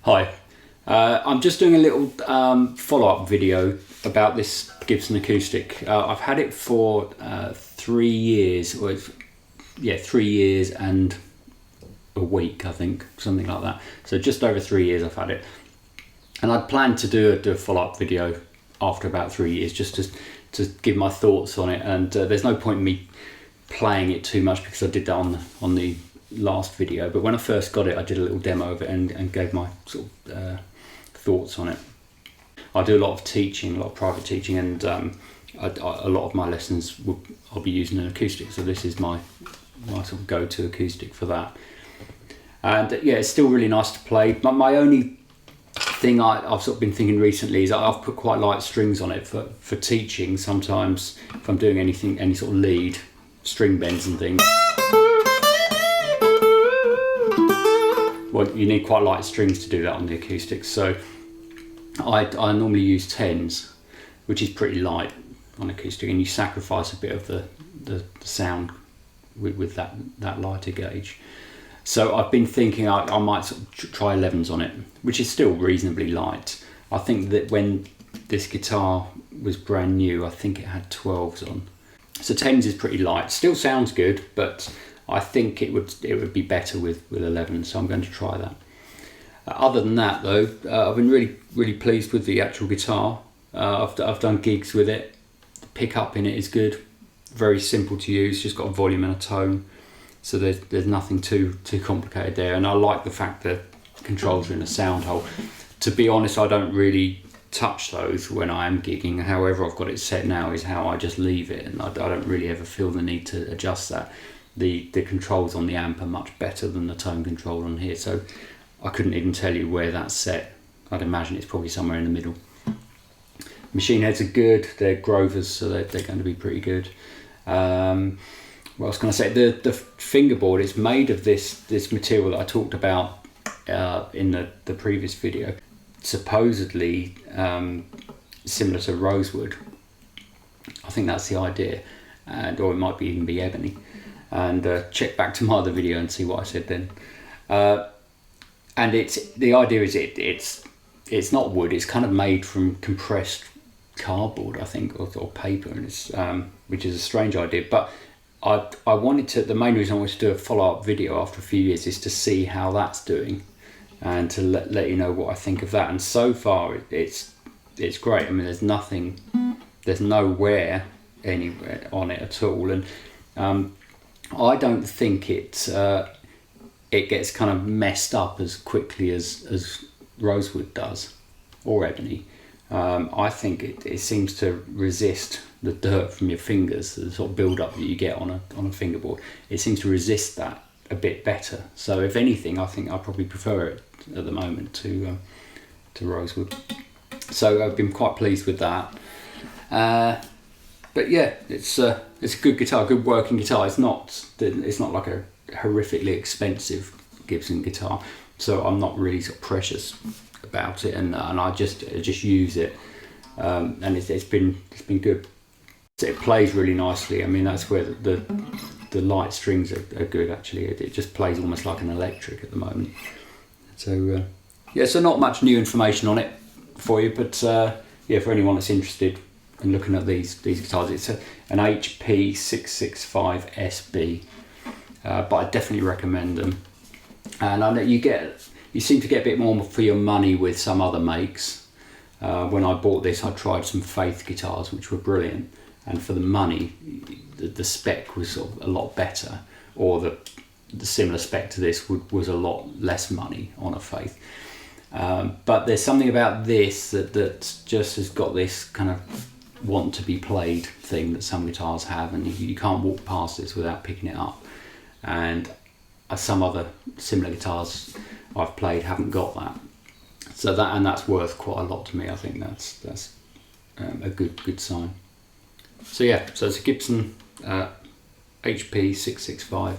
Hi, I'm just doing a little follow-up video about this Gibson Acoustic. I've had it for 3 years, or 3 years and a week, I think, something like that. So just over 3 years I've had it, and I planned to do a follow-up video after about 3 years, just to give my thoughts on it. And there's no point in me playing it too much because I did that on the last video, but when I first got it I did a little demo of it and gave my sort of thoughts on it. I do a lot of teaching, a lot of private teaching, and a lot of my lessons I'll be using an acoustic, so this is my sort of go-to acoustic for that. And yeah, it's still really nice to play. But my only thing I've sort of been thinking recently is I've put quite light strings on it for teaching. Sometimes if I'm doing any sort of lead, string bends and things, well, you need quite light strings to do that on the acoustic. So I normally use 10s, which is pretty light on acoustic, and you sacrifice a bit of the sound with that lighter gauge. So I've been thinking I might sort of try 11s on it, which is still reasonably light. I think that when this guitar was brand new, I think it had 12s on. So 10s is pretty light, still sounds good, but I think it would be better with 11, so I'm going to try that. Other than that though, I've been really pleased with the actual guitar. I've done gigs with it. The pickup in it is good, very simple to use, just got a volume and a tone, so there's nothing too complicated there. And I like the fact that controls are in a sound hole. To be honest, I don't really touch those when I am gigging. However I've got it set now is how I just leave it, and I don't really ever feel the need to adjust that. The controls on the amp are much better than the tone control on here, so I couldn't even tell you where that's set. I'd imagine it's probably somewhere in the middle. Machine heads are good, they're Grovers, so they're going to be pretty good. What else can I say? The fingerboard is made of this material that I talked about in the previous video, supposedly similar to rosewood. I think that's the idea, or it might even be ebony. And check back to my other video and see what I said then. And the idea is it's not wood, it's kind of made from compressed cardboard, I think, or paper, and it's which is a strange idea. But I wanted to, the main reason I wanted to do a follow-up video after a few years is to see how that's doing, and to let you know what I think of that. And so far it's great. I mean, there's no wear anywhere on it at all, and I don't think it gets kind of messed up as quickly as rosewood does, or ebony. I think it seems to resist the dirt from your fingers, the sort of build up that you get on a fingerboard. It seems to resist that a bit better. So if anything, I think I probably prefer it at the moment to rosewood. So I've been quite pleased with that. But yeah, it's a good guitar, good working guitar. It's not like a horrifically expensive Gibson guitar, so I'm not really sort of precious about it, and I just use it, and it's been good. It plays really nicely. I mean, that's where the light strings are good actually. It just plays almost like an electric at the moment. So yeah, so not much new information on it for you, but yeah, for anyone that's interested in looking at these guitars, it's an HP665SB, but I definitely recommend them. And I know you seem to get a bit more for your money with some other makes. When I bought this, I tried some Faith guitars, which were brilliant, and for the money, the spec was sort of a lot better, or the similar spec to this was a lot less money on a Faith. But there's something about this that just has got this kind of want to be played thing that some guitars have, and you can't walk past this without picking it up. And some other similar guitars I've played haven't got that. So that's worth quite a lot to me. I think that's a good sign. So yeah, so it's a Gibson HP665